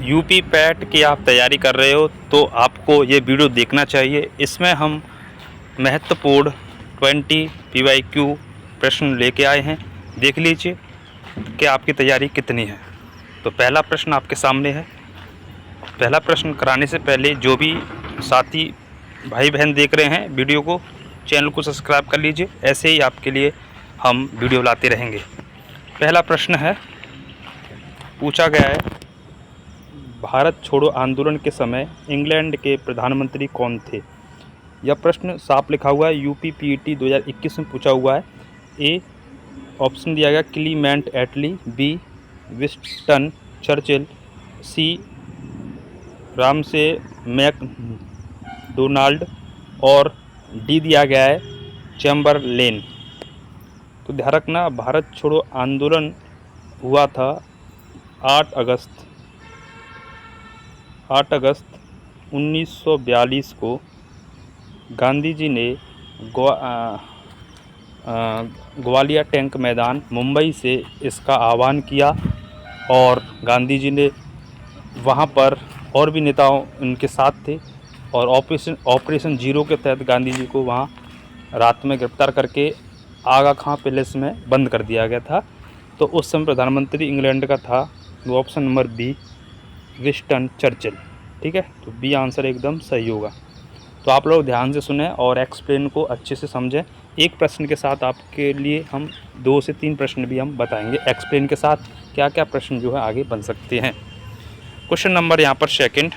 UP PAT की आप तैयारी कर रहे हो तो आपको ये वीडियो देखना चाहिए। इसमें हम महत्वपूर्ण 20 PYQ प्रश्न लेके आए हैं। देख लीजिए कि आपकी तैयारी कितनी है। तो पहला प्रश्न आपके सामने है। पहला प्रश्न कराने से पहले जो भी साथी भाई बहन देख रहे हैं वीडियो को, चैनल को सब्सक्राइब कर लीजिए। ऐसे ही आपके लिए हम वीडियो लाते रहेंगे। पहला प्रश्न है, पूछा गया है, भारत छोड़ो आंदोलन के समय इंग्लैंड के प्रधानमंत्री कौन थे? यह प्रश्न साफ लिखा हुआ है, यूपी पीईटी 2021 में पूछा हुआ है। ए ऑप्शन दिया गया क्लीमेंट एटली, बी विंस्टन चर्चिल, सी रामसे मैकडोनाल्ड और डी दिया गया है चैम्बरलेन। तो ध्यान रखना, भारत छोड़ो आंदोलन हुआ था 8 अगस्त 1942 को। गांधी जी ने ग्वालियर टैंक मैदान मुंबई से इसका आह्वान किया और गांधी जी ने वहां पर और भी नेताओं उनके साथ थे और ऑपरेशन जीरो के तहत गांधी जी को वहां रात में गिरफ्तार करके आगा खां पैलेस में बंद कर दिया गया था। तो उस समय प्रधानमंत्री इंग्लैंड का था वो option number B Winston Churchill. ठीक है, तो बी आंसर एकदम सही होगा। तो आप लोग ध्यान से सुने और एक्सप्लेन को अच्छे से समझें। एक प्रश्न के साथ आपके लिए हम 2 से 3 प्रश्न भी हम बताएंगे एक्सप्लेन के साथ, क्या क्या प्रश्न जो है आगे बन सकते हैं। क्वेश्चन नंबर यहाँ पर सेकंड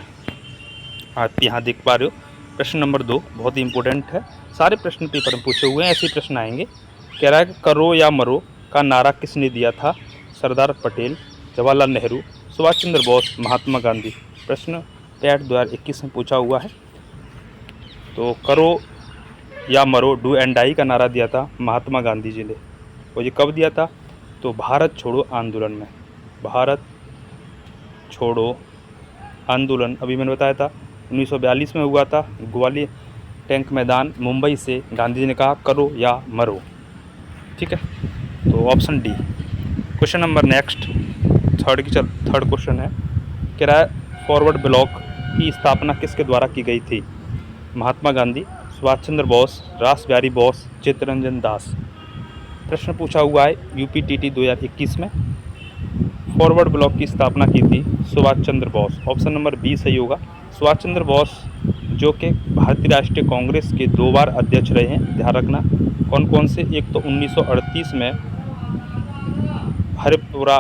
आप यहाँ देख पा रहे हो। प्रश्न नंबर 2 बहुत ही इंपॉर्टेंट है, सारे प्रश्न पेपर में पूछे हुए हैं, ऐसे प्रश्न आएंगे। कह रहा है करो या मरो का नारा किसने दिया था? सरदार पटेल, जवाहरलाल नेहरू, सुभाष चंद्र बोस, महात्मा गांधी। प्रश्न पैट 2021 में पूछा हुआ है। तो करो या मरो डू एंड डाई का नारा दिया था महात्मा गांधी जी ने। और ये कब दिया था? तो भारत छोड़ो आंदोलन में। भारत छोड़ो आंदोलन अभी मैंने बताया था 1942 में हुआ था। ग्वालियर टैंक मैदान मुंबई से गांधी जी ने कहा करो या मरो। ठीक है, तो option D. Question number next third question है, कह रहा है फॉरवर्ड ब्लॉक की स्थापना किसके द्वारा की गई थी? महात्मा गांधी, सुभाष चंद्र बोस, रास बिहारी बोस, चित्तरंजन दास। प्रश्न पूछा हुआ है यूपीटीटी 2021 में। फॉरवर्ड ब्लॉक की स्थापना की थी Subhash Chandra Bose. Option number B सही होगा। सुभाष चंद्र बोस जो कि भारतीय राष्ट्रीय कांग्रेस के 2 बार अध्यक्ष रहे हैं। ध्यान रखना कौन कौन से, एक तो 1938 में हरिपुरा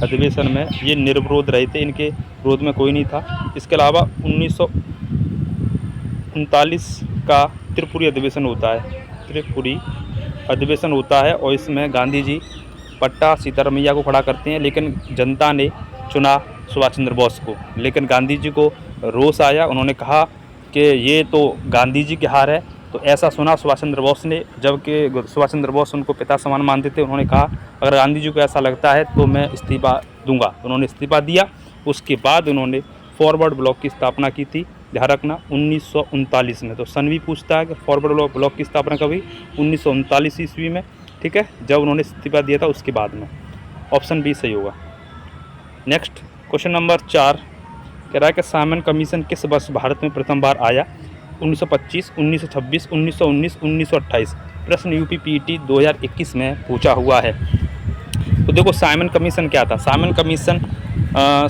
अधिवेशन में ये निर्विरोध रहे थे, इनके विरोध में कोई नहीं था। इसके अलावा 1939 का त्रिपुरी अधिवेशन होता है और इसमें गांधी जी पट्टा सीतारमैया को खड़ा करते हैं, लेकिन जनता ने चुना सुभाष चंद्र बोस को। लेकिन गांधी जी को रोष आया, उन्होंने कहा कि ये तो गांधी जी की हार है। तो ऐसा सुना सुभाष चंद्र बोस ने, जबकि सुभाष चंद्र बोस उनको पिता समान मानते थे। उन्होंने कहा अगर गांधी जी को ऐसा लगता है तो मैं इस्तीफा दूंगा। तो उन्होंने इस्तीफा दिया। उसके बाद उन्होंने फॉरवर्ड ब्लॉक की स्थापना की थी। ध्यान रखना 1939 में। तो सन भी पूछता है कि फॉरवर्ड ब्लॉक की स्थापना कभी 1939 ईस्वी में। ठीक है, जब उन्होंने इस्तीफा दिया था उसके बाद में। ऑप्शन बी सही होगा। नेक्स्ट क्वेश्चन नंबर 4 कह रहा है कि साइमन कमीशन किस वर्ष भारत में प्रथम बार आया? 1925, 1926, 1919, 1928। प्रश्न यूपी पीईटी 2021 में पूछा हुआ है। तो देखो साइमन कमीशन क्या था? साइमन कमीशन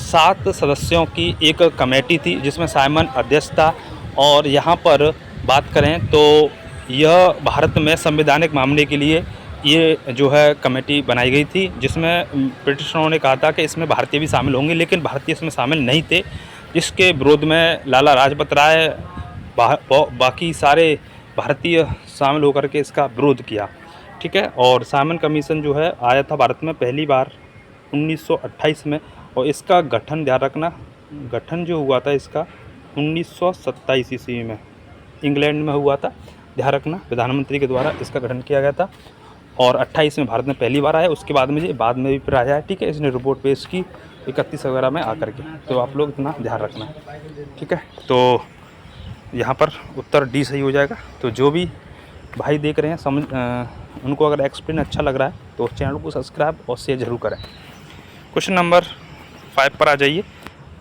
7 सदस्यों की एक कमेटी थी जिसमें साइमन अध्यक्ष था। और यहाँ पर बात करें तो यह भारत में संवैधानिक मामले के लिए ये जो है कमेटी बनाई गई थी, जिसमें ब्रिटिशरों ने कहा था कि इसमें भारतीय भी शामिल होंगे, लेकिन भारतीय इसमें शामिल नहीं थे, जिसके विरोध में लाला लाजपत राय बाकी सारे भारतीय शामिल होकर के इसका विरोध किया। ठीक है, और साइमन कमीशन जो है आया था भारत में पहली बार 1928 में। और इसका गठन ध्यान रखना, गठन जो हुआ था इसका 1927 ईस्वी में इंग्लैंड में हुआ था। ध्यान रखना प्रधानमंत्री के द्वारा इसका गठन किया गया था। और 28 में भारत में पहली बार आया, उसके बाद में ये बाद में भी फिर आया है। ठीक है, इसने रिपोर्ट पेश की 31 वगैरह में आकर के। तो आप लोग इतना ध्यान रखना। ठीक है, तो यहाँ पर उत्तर डी सही हो जाएगा। तो जो भी भाई देख रहे हैं उनको अगर एक्सप्लेन अच्छा लग रहा है तो चैनल को सब्सक्राइब और शेयर ज़रूर करें। क्वेश्चन नंबर 5 पर आ जाइए।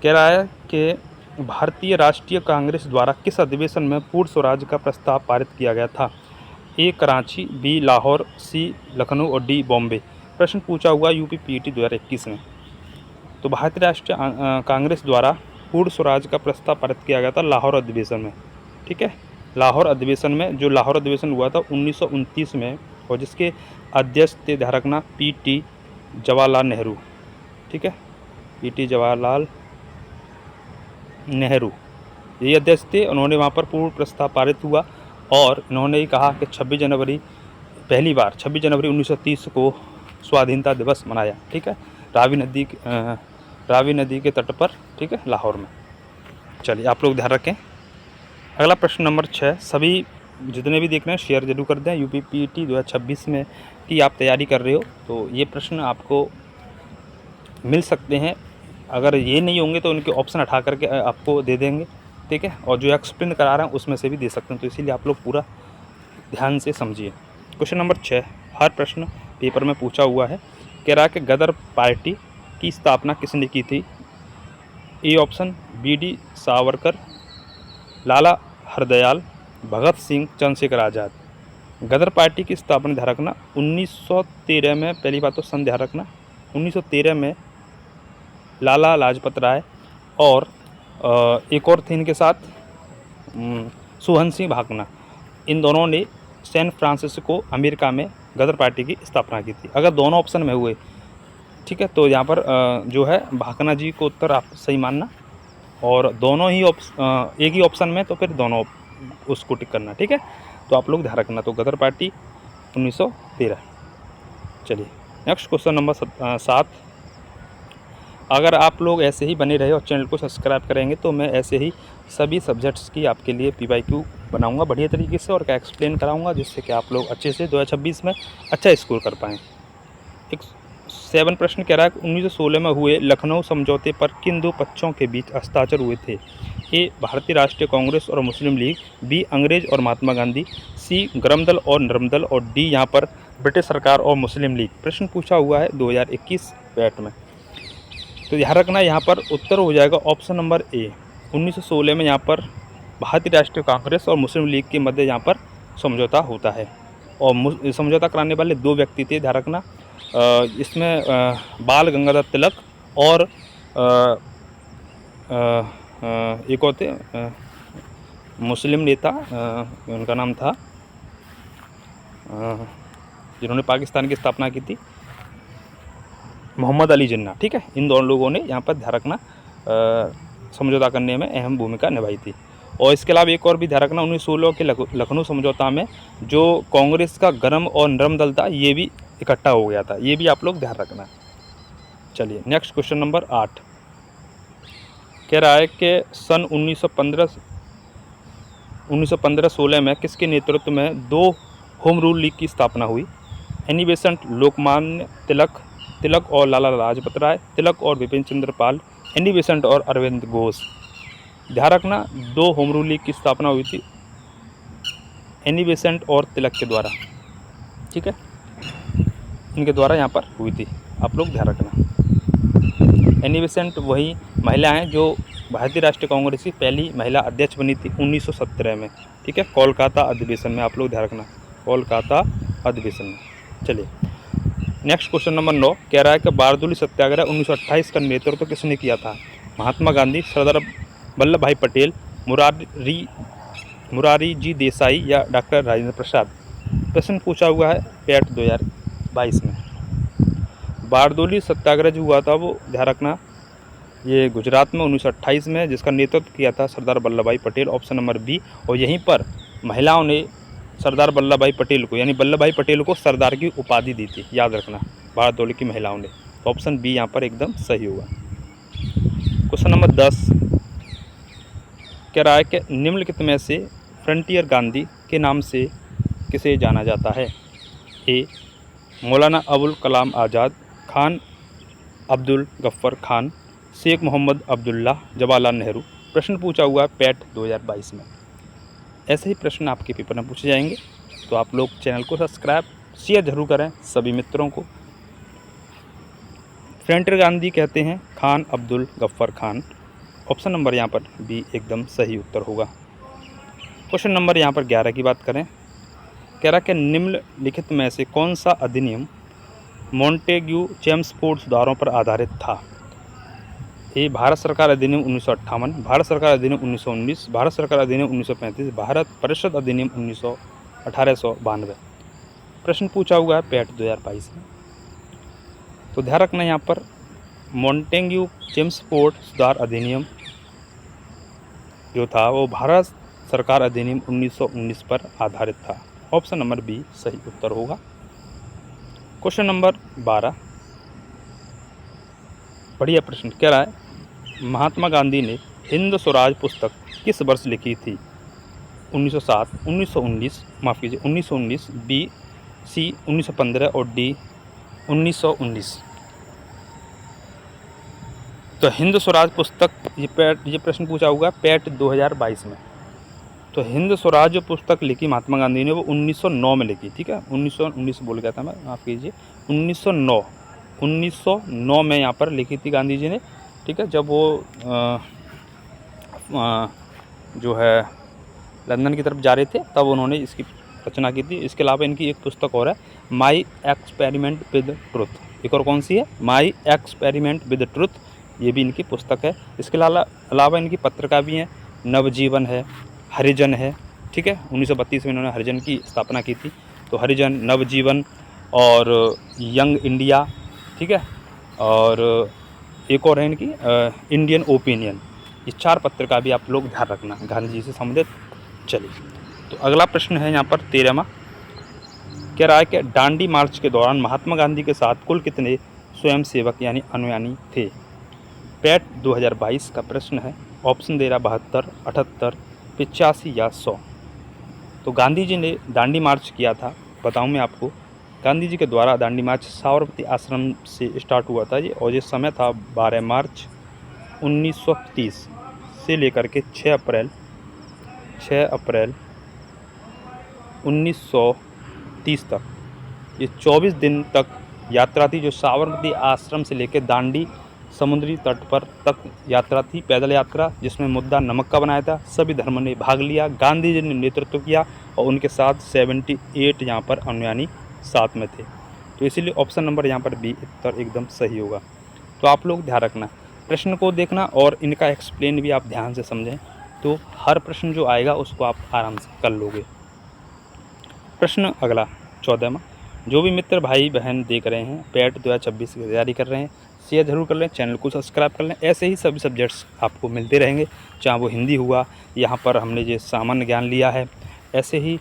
कह रहा है कि भारतीय राष्ट्रीय कांग्रेस द्वारा किस अधिवेशन में पूर्ण स्वराज का प्रस्ताव पारित किया गया था? ए कराची, बी लाहौर, सी लखनऊ और डी बॉम्बे। प्रश्न पूछा हुआ यूपी पीईटी 2021 में। तो भारतीय राष्ट्रीय कांग्रेस द्वारा पूर्ण स्वराज का प्रस्ताव पारित किया गया था लाहौर अधिवेशन में। ठीक है, लाहौर अधिवेशन में, जो लाहौर अधिवेशन हुआ था 1929 में, और जिसके अध्यक्ष थे, ध्यान रखना, पीटी जवाहरलाल नेहरू। ठीक है, पीटी जवाहरलाल नेहरू ये अध्यक्ष थे। उन्होंने वहाँ पर पूर्ण प्रस्ताव पारित हुआ और इन्होंने कहा कि 26 जनवरी, पहली बार 26 जनवरी 1930 को स्वाधीनता दिवस मनाया। ठीक है, रावी नदी के तट पर, ठीक है, लाहौर में। चलिए, आप लोग ध्यान रखें। अगला प्रश्न नंबर 6, सभी जितने भी देख रहे हैं शेयर जरूर कर दें। यूपी पीईटी 2026 में की आप तैयारी कर रहे हो तो ये प्रश्न आपको मिल सकते हैं। अगर ये नहीं होंगे तो उनके ऑप्शन हटा करके आपको दे देंगे। ठीक है, और जो एक्सप्लेन करा रहे हैं उसमें से भी दे सकते हैं, तो इसीलिए आप लोग पूरा ध्यान से समझिए। क्वेश्चन नंबर 6, हर प्रश्न पेपर में पूछा हुआ है। कह रहा है कि गदर पार्टी की स्थापना किसने की थी? A option B D Savarkar, Lala Hardayal, Bhagat Singh, Chandrashekhar Azad. Ghadar party की स्थापना ध्यान रखना 1913 में, पहली बात तो सन ध्यान रखना, 1913 में लाला लाजपत राय और एक और थे इनके साथ सुहन सिंह भाकना, इन दोनों ने सैन फ्रांसिस्को अमेरिका में गदर पार्टी की स्थापना की थी। अगर दोनों ऑप्शन में हुए, ठीक है, तो यहाँ पर जो है भाकना जी को उत्तर आप सही मानना, और दोनों ही एक ही ऑप्शन में तो फिर दोनों उसको टिक करना। ठीक है, तो आप लोग ध्यान रखना। तो गदर पार्टी 1913। चलिए, नेक्स्ट क्वेश्चन नंबर 7, अगर आप लोग ऐसे ही बने रहे और चैनल को सब्सक्राइब करेंगे तो मैं ऐसे ही सभी सब्जेक्ट्स की आपके लिए PYQ बनाऊंगा बढ़िया तरीके से और क्या एक्सप्लेन कराऊंगा, जिससे कि आप लोग अच्छे से 2026 में अच्छा स्कोर कर पाएँ। एक 7 प्रश्न कह रहा है कि 1916 में हुए लखनऊ समझौते पर किन दो पक्षों के बीच हस्ताक्षर हुए थे? ए भारतीय राष्ट्रीय कांग्रेस और मुस्लिम लीग, बी अंग्रेज और महात्मा गांधी, सी गरमदल और नरमदल, और डी यहाँ पर ब्रिटिश सरकार और मुस्लिम लीग। प्रश्न पूछा हुआ है 2021 बैट में। तो ध्यान रखना, यहाँ पर उत्तर हो जाएगा ऑप्शन नंबर ए। 1916 में यहाँ पर भारतीय राष्ट्रीय कांग्रेस और मुस्लिम लीग के मध्य यहाँ पर समझौता होता है, और समझौता कराने वाले दो व्यक्ति थे, ध्यान रखना। इसमें बाल गंगाधर तिलक और एक और थे मुस्लिम नेता, उनका नाम था जिन्होंने पाकिस्तान की स्थापना की थी, मोहम्मद अली जिन्ना। ठीक है, इन दोनों लोगों ने यहाँ पर ध्यान रखना समझौता करने में अहम भूमिका निभाई थी। और इसके अलावा एक और भी ध्यान रखना, 1916 के लखनऊ समझौता में जो कांग्रेस का गरम और नरम दल था ये भी इकट्ठा हो गया था, ये भी आप लोग ध्यान रखना। चलिए, नेक्स्ट क्वेश्चन नंबर 8 कह रहा है कि सन 1915-16 में किसके नेतृत्व में दो होम रूल लीग की स्थापना हुई? एनी बेसेंट, लोकमान्य तिलक और लाला लाजपत राय, तिलक और विपिन चंद्र पाल, एनी बेसेंट और अरविंद घोष। ध्यान रखना, दो होम रूल लीग की स्थापना हुई थी एनी बेसेंट और तिलक के द्वारा। ठीक है, इनके द्वारा यहाँ पर हुई थी, आप लोग ध्यान रखना। एनी बेसेंट वही महिला हैं जो भारतीय राष्ट्रीय कांग्रेस की पहली महिला अध्यक्ष बनी थी 1917 में। ठीक है, कोलकाता अधिवेशन में, आप लोग ध्यान रखना, कोलकाता अधिवेशन में। चलिए, नेक्स्ट क्वेश्चन नंबर 9 कह रहा है कि बारदोली सत्याग्रह 1928 का नेतृत्व किसने किया था? महात्मा गांधी, सरदार वल्लभ भाई पटेल, मुरारी जी देसाई या डॉक्टर राजेंद्र प्रसाद। प्रश्न पूछा हुआ है पैट 2022 में। बारदोली सत्याग्रह जो हुआ था वो ध्यान रखना ये गुजरात में 1928 में, जिसका नेतृत्व किया था सरदार वल्लभ भाई पटेल, ऑप्शन नंबर बी। और यहीं पर महिलाओं ने सरदार वल्लभ भाई पटेल को, यानी वल्लभ भाई पटेल को सरदार की उपाधि दी थी, याद रखना, बारदोली की महिलाओं ने। तो ऑप्शन बी यहाँ पर एकदम सही होगा। क्वेश्चन नंबर 10 कह रहा है कि निम्नलिखित में से फ्रंटियर गांधी के नाम से किसे जाना जाता है? ए मौलाना अबुल कलाम आज़ाद, खान अब्दुल गफ्फर खान, शेख मोहम्मद अब्दुल्ला, जवाहरलाल नेहरू। प्रश्न पूछा हुआ है पैट 2022 में। ऐसे ही प्रश्न आपके पेपर में पूछे जाएंगे, तो आप लोग चैनल को सब्सक्राइब शेयर जरूर करें सभी मित्रों को। फ्रंटियर गांधी कहते हैं खान अब्दुल गफ्फार खान। ऑप्शन नंबर यहाँ पर बी एकदम सही उत्तर होगा। क्वेश्चन नंबर यहाँ पर 11 की बात करें, कह रहा कि निम्नलिखित में से कौन सा अधिनियम मॉन्टेग्यू चेम्सफोर्ड सुधारों पर आधारित था? ए भारत सरकार अधिनियम 1958, भारत सरकार अधिनियम 1919, भारत सरकार अधिनियम 1935, भारत परिषद अधिनियम 1892। प्रश्न पूछा हुआ है पैट 2022 में। तो ध्यान रखना यहाँ पर मॉन्टेग्यू चेम्सफोर्ड सुधार अधिनियम जो था वो भारत सरकार अधिनियम 1919 पर आधारित था। ऑप्शन नंबर बी सही उत्तर होगा। क्वेश्चन नंबर 12 बढ़िया प्रश्न कह रहा है महात्मा गांधी ने हिंद स्वराज पुस्तक किस वर्ष लिखी थी? 1907, 1919, माफ़ कीजिए 1919, बी सी 1915 और डी 1919। तो हिंद स्वराज पुस्तक ये प्रश्न पूछा हुआ पैट 2022 में। तो हिंद स्वराज जो पुस्तक लिखी महात्मा गांधी ने वो 1909 में लिखी, ठीक है। 1919 बोल गया था मैं, माफ़ कीजिए 1909 में यहाँ पर लिखी थी गांधी जी ने, ठीक है। जब वो जो है लंदन की तरफ जा रहे थे तब उन्होंने इसकी रचना की थी। इसके अलावा इनकी एक पुस्तक और है माई एक्सपेरिमेंट विद ट्रुथ। एक और कौन सी है? माई एक्सपेरिमेंट विद ट्रुथ, ये भी इनकी पुस्तक है। इसके अलावा इनकी पत्रिका भी है, नवजीवन है, हरिजन है, ठीक है। 1932 में इन्होंने हरिजन की स्थापना की थी। तो हरिजन, नवजीवन और यंग इंडिया, ठीक है। और एक और है इनकी इंडियन ओपिनियन। ये 4 पत्रिका भी आप लोग ध्यान रखना, गांधी जी से संबंधित। चलिए, तो अगला प्रश्न है यहाँ पर 13वां, कह रहा है कि दांडी मार्च के दौरान महात्मा गांधी के साथ कुल कितने स्वयंसेवक यानी अनुयायी थे? पैट 2022 का प्रश्न है। ऑप्शन दे रहा 72, 78, 85 या 100। तो गांधी जी ने दांडी मार्च किया था, बताऊं मैं आपको। गांधी जी के द्वारा दांडी मार्च साबरमती आश्रम से स्टार्ट हुआ था ये, और ये समय था 12 मार्च 1930 से लेकर के 6 अप्रैल 1930 तक। ये 24 दिन तक यात्रा थी जो साबरमती आश्रम से लेकर दांडी समुद्री तट पर तक यात्रा थी, पैदल यात्रा, जिसमें मुद्दा नमक का बनाया था। सभी धर्मों ने भाग लिया, गांधी जी ने नेतृत्व किया और उनके साथ 78 यहाँ पर अनुयायी साथ में थे। तो इसीलिए ऑप्शन नंबर यहाँ पर बी उत्तर एकदम सही होगा। तो आप लोग ध्यान रखना, प्रश्न को देखना और इनका एक्सप्लेन भी आप ध्यान से समझें, तो हर प्रश्न जो आएगा उसको आप आराम से कर लोगे। प्रश्न अगला 14वां, जो भी मित्र भाई बहन देख रहे हैं पैट 2026 की तैयारी कर रहे हैं, शेयर जरूर कर लें, चैनल को सब्सक्राइब कर लें। ऐसे ही सभी सब्जेक्ट्स आपको मिलते रहेंगे, चाहे वो हिंदी हुआ, यहाँ पर हमने जो सामान्य ज्ञान लिया है, ऐसे ही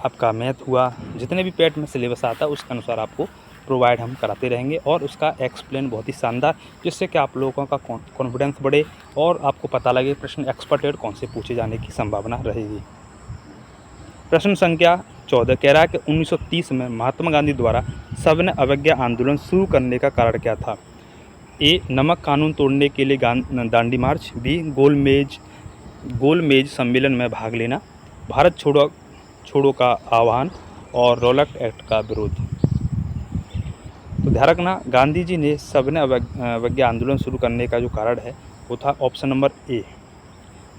आपका मैथ हुआ, जितने भी पैट में सिलेबस आता है उसके अनुसार आपको प्रोवाइड हम कराते रहेंगे और उसका एक्सप्लेन बहुत ही शानदार, जिससे कि आप लोगों का कॉन्फिडेंस बढ़े और आपको पता लगे प्रश्न एक्सपर्टेड कौन से पूछे जाने की संभावना रहेगी। प्रश्न संख्या 14 कह रहा है कि 1930 में महात्मा गांधी द्वारा सविनय अवज्ञा आंदोलन शुरू करने का कारण क्या था? ए नमक कानून तोड़ने के लिए दांडी मार्च, बी गोलमेज सम्मेलन में भाग लेना, भारत छोड़ो का आह्वान और रॉलेट एक्ट का विरोध। तो ध्यान रखना, गांधी जी ने सविनय अवज्ञा आंदोलन शुरू करने का जो कारण है वो था ऑप्शन नंबर ए,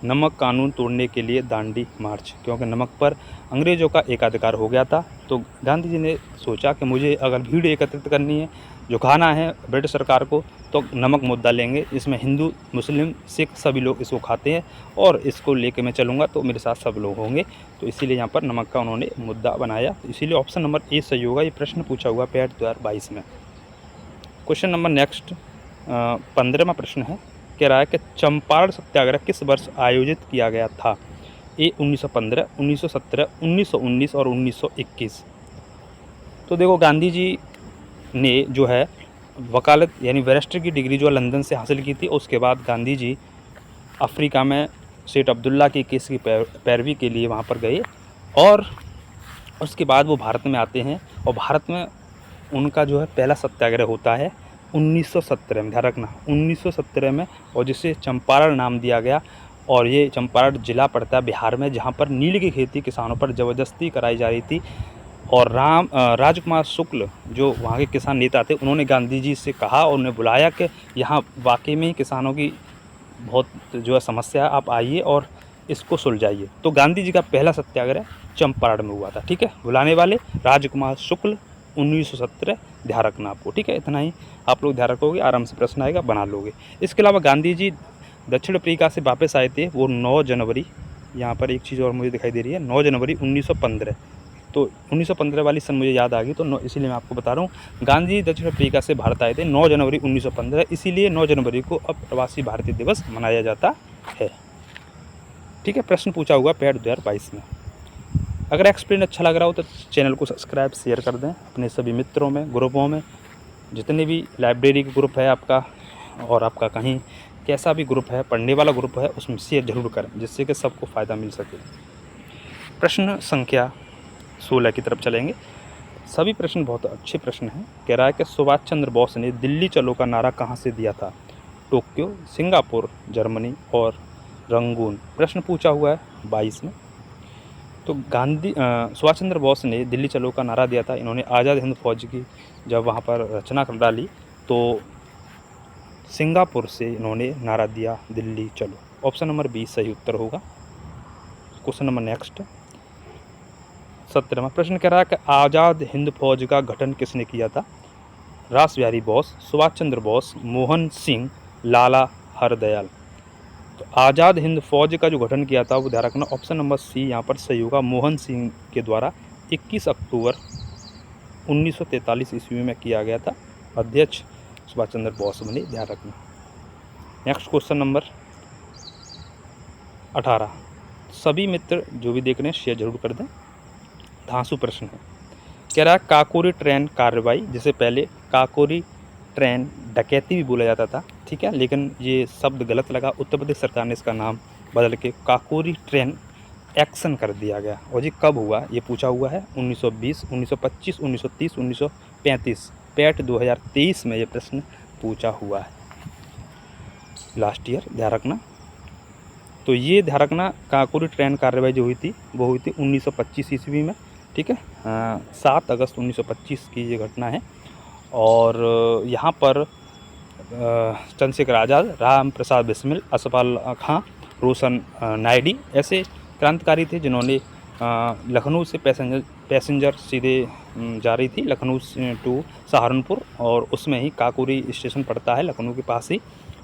नमक कानून तोड़ने के लिए दांडी मार्च, क्योंकि नमक पर अंग्रेज़ों का एकाधिकार हो गया था। तो गांधी जी ने सोचा कि मुझे अगर भीड़ एकत्रित करनी है, झुकाना है ब्रिटिश सरकार को, तो नमक मुद्दा लेंगे। इसमें हिंदू, मुस्लिम, सिख सभी लोग इसको खाते हैं और इसको लेके मैं चलूँगा तो मेरे साथ सब लोग होंगे। तो इसीलिए यहाँ पर नमक का उन्होंने मुद्दा बनाया। इसीलिए ऑप्शन नंबर ए सही होगा। ये प्रश्न पूछा हुआ पैट 2022 में। क्वेश्चन नंबर नेक्स्ट 15वां प्रश्न है, कह रहा है कि चंपारण सत्याग्रह किस वर्ष आयोजित किया गया था? ए 1915, 1917, 1919 और 1921। तो देखो, गांधी जी ने जो है वकालत यानी बैरिस्टर की डिग्री जो लंदन से हासिल की थी। उसके बाद गांधी जी अफ्रीका में सेठ अब्दुल्ला के केस की पैरवी के लिए वहाँ पर गए और उसके बाद वो भारत में आते हैं और भारत में उनका जो है पहला सत्याग्रह होता है 1917 में। ध्यान रखना 1917 में, और जिसे चंपारण नाम दिया गया। और ये चंपारण जिला पड़ता है बिहार में, जहाँ पर नील की खेती किसानों पर ज़बरदस्ती कराई जा रही थी और राजकुमार शुक्ल जो वहाँ के किसान नेता थे, उन्होंने गांधी जी से कहा और उन्हें बुलाया कि यहाँ वाकई में किसानों की बहुत जो है समस्या है, आप आइए और इसको सुलझाइए। तो गांधी जी का पहला सत्याग्रह चंपारण में हुआ था। ठीक है, बुलाने वाले राजकुमार शुक्ल 1917, ध्यान रखना आपको। ठीक है, इतना ही आप लोग ध्यान रखोगे, आराम से प्रश्न आएगा, बना लोगे। इसके अलावा गांधी जी दक्षिण अफ्रीका से वापस आए थे, वो 9 जनवरी, यहाँ पर एक चीज़ और मुझे दिखाई दे रही है, 9 जनवरी 1915। तो 1915 वाली सन मुझे याद आ गई, तो इसीलिए मैं आपको बता रहा हूँ। गांधी दक्षिण अफ्रीका से भारत आए थे 9 जनवरी 1915, इसीलिए 9 जनवरी को अब प्रवासी भारतीय दिवस मनाया जाता है। ठीक है, प्रश्न पूछा हुआ पैड 2022 में। अगर एक्सप्लेन अच्छा लग रहा हो तो चैनल को सब्सक्राइब शेयर कर दें अपने सभी मित्रों में, ग्रुपों में, जितने भी लाइब्रेरी का ग्रुप है आपका, और आपका कहीं कैसा भी ग्रुप है, पढ़ने वाला ग्रुप है, उसमें शेयर जरूर करें, जिससे कि सबको फ़ायदा मिल सके। प्रश्न संख्या 16 की तरफ चलेंगे। सभी प्रश्न बहुत अच्छे प्रश्न हैं। कह रहा है कि सुभाष चंद्र बोस ने दिल्ली चलो का नारा कहाँ से दिया था? टोक्यो, सिंगापुर, जर्मनी और रंगून। प्रश्न पूछा हुआ है 22 में। तो सुभाष चंद्र बोस ने दिल्ली चलो का नारा दिया था। इन्होंने आज़ाद हिंद फौज की जब वहाँ पर रचना कर डाली तो सिंगापुर से इन्होंने नारा दिया दिल्ली चलो। ऑप्शन नंबर 20 सही उत्तर होगा। क्वेश्चन नंबर नेक्स्ट 17वां प्रश्न कह रहा है कि आज़ाद हिंद फौज का गठन किसने किया था? रास बिहारी बोस, सुभाष चंद्र बोस, मोहन सिंह, लाला हरदयाल। तो आज़ाद हिंद फौज का जो गठन किया था वो ध्यान रखना, ऑप्शन नंबर सी यहाँ पर सही होगा, मोहन सिंह के द्वारा 21 अक्टूबर 1943 ईस्वी में किया गया था। अध्यक्ष सुभाष चंद्र बोस बने, ध्यान रखना। Next question number 18। सभी मित्र जो भी देख रहे हैं शेयर जरूर कर दें। धांसू प्रश्न है। कह रहा है काकोरी ट्रेन कार्रवाई, जिसे पहले काकोरी ट्रेन डकैती भी बोला जाता था, ठीक है, लेकिन ये शब्द गलत लगा। उत्तर प्रदेश सरकार ने इसका नाम बदल के काकोरी ट्रेन एक्शन कर दिया गया। और ये कब हुआ ये पूछा हुआ है, 1920, 1925, 1930, 1935। पैट 2023 में ये प्रश्न पूछा हुआ है, लास्ट ईयर, ध्यान रखना। तो ये ध्यान रखना, काकोरी ट्रेन कार्रवाई जो हुई थी वो हुई थी 1925 ईस्वी में। ठीक है, 7 अगस्त 1925 की ये घटना है। और यहाँ पर चंद्रशेखर आज़ाद, राम प्रसाद बिस्मिल, असफाल खां, रोशन नायडी ऐसे क्रांतिकारी थे जिन्होंने लखनऊ से पैसेंजर सीधे जा रही थी लखनऊ टू सहारनपुर, और उसमें ही काकोरी स्टेशन पड़ता है लखनऊ के पास ही।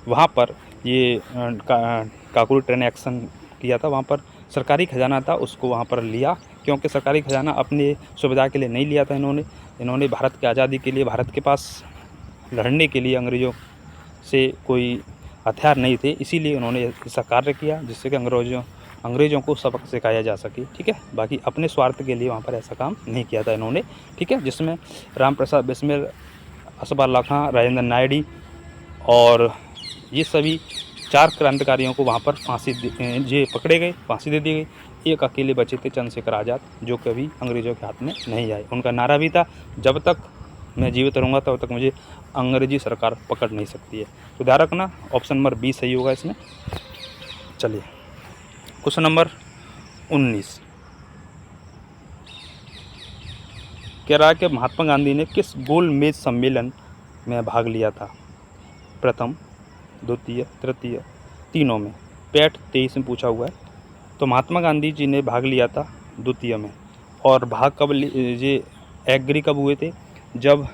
वहाँ पर ये काकोरी ट्रेन एक्शन किया था। वहाँ पर सरकारी खजाना था, उसको वहाँ पर लिया, क्योंकि सरकारी खजाना अपने सुविधा के लिए नहीं लिया था इन्होंने भारत की आज़ादी के लिए, भारत के पास लड़ने के लिए अंग्रेज़ों से कोई हथियार नहीं थे, इसीलिए उन्होंने ऐसा कार्य किया जिससे कि अंग्रेज़ों को सबक सिखाया जा सके। ठीक है, बाकी अपने स्वार्थ के लिए वहाँ पर ऐसा काम नहीं किया था इन्होंने। ठीक है, जिसमें राम प्रसाद बिस्मिल, असफाक खां, राजेंद्र नायडी और ये सभी 4 क्रांतिकारियों को वहाँ पर ये पकड़े गए, फांसी दे दी गई। एक अकेले बचे थे चंद्रशेखर आज़ाद, जो कभी अंग्रेज़ों के हाथ में नहीं आए। उनका नारा भी था, जब तक मैं जीवित रहूँगा तब तक मुझे अंग्रेजी सरकार पकड़ नहीं सकती है। तो ध्यान रखना, ऑप्शन नंबर 20 सही होगा इसमें। चलिए क्वेश्चन नंबर 19 कह रहा है कि महात्मा गांधी ने किस गोलमेज सम्मेलन में भाग लिया था? प्रथम, द्वितीय, तृतीय, तीनों में। पैट 23 में पूछा हुआ है। तो महात्मा गांधी जी ने भाग लिया था द्वितीय में। और भाग कब ये एग्री कब हुए थे? जब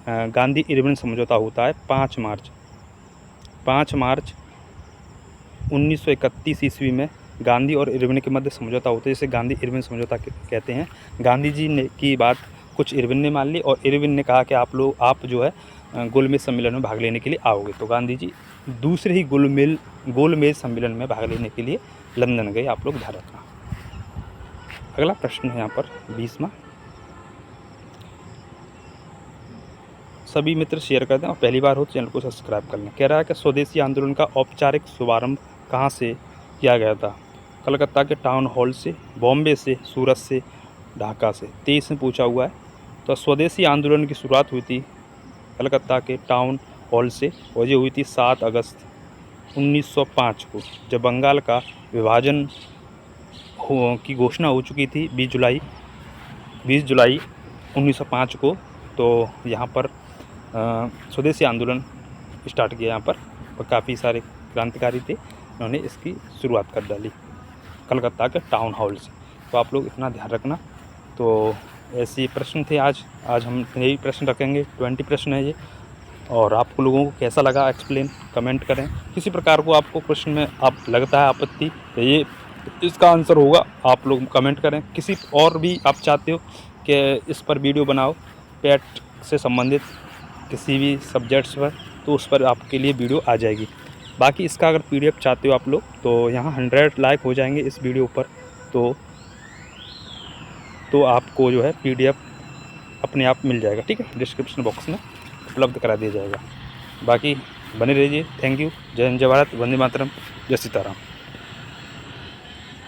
गांधी इरविन समझौता होता है 5 मार्च 1931 ईस्वी में गांधी और इरविन के मध्य समझौता होता है, जिसे गांधी इरविन समझौता कहते हैं। गांधी जी ने की बात कुछ इरविन ने मान ली, और इरविन ने कहा कि आप जो है गोलमेज सम्मेलन में भाग लेने के लिए आओगे। तो गांधी जी दूसरे ही गोलमेज सम्मेलन में भाग लेने के लिए लंदन गए, आप लोग ध्यान रखना। अगला प्रश्न है यहाँ पर 20वां। सभी मित्र शेयर कर दें, और पहली बार हो तो चैनल को सब्सक्राइब कर लें। कह रहा है कि स्वदेशी आंदोलन का औपचारिक शुभारंभ कहाँ से किया गया था? कलकत्ता के टाउन हॉल से, बॉम्बे से, सूरत से, ढाका से। 23 में पूछा हुआ है। तो स्वदेशी आंदोलन की शुरुआत हुई थी कलकत्ता के टाउन हॉल से, और ये हुई थी 7 अगस्त 1905 को, जब बंगाल का विभाजन की घोषणा हो चुकी थी 20 जुलाई 20 जुलाई 1905 को तो यहाँ पर स्वदेशी आंदोलन स्टार्ट किया यहाँ पर, और काफ़ी सारे क्रांतिकारी थे, उन्होंने इसकी शुरुआत कर डाली कलकत्ता के टाउन हॉल से। तो आप लोग इतना ध्यान रखना। तो ऐसे प्रश्न थे आज हम यही प्रश्न रखेंगे, 20 प्रश्न है ये। और आप लोगों को कैसा लगा एक्सप्लेन कमेंट करें। किसी प्रकार को आपको प्रश्न में आप लगता है आपत्ति, तो ये इसका आंसर होगा, आप लोग कमेंट करें। किसी और भी आप चाहते हो कि इस पर वीडियो बनाओ पेट से संबंधित किसी भी सब्जेक्ट्स पर, तो उस पर आपके लिए वीडियो आ जाएगी। बाकी इसका अगर PDF चाहते हो आप लोग, तो यहाँ 100 लाइक हो जाएंगे इस वीडियो पर, तो आपको जो है PDF अपने आप मिल जाएगा, ठीक है, डिस्क्रिप्शन बॉक्स में उपलब्ध करा दिया जाएगा। बाकी बने रहिए। Thank you. जय हिंद, जय भारत, वंदे मातरम, जय सीताराम।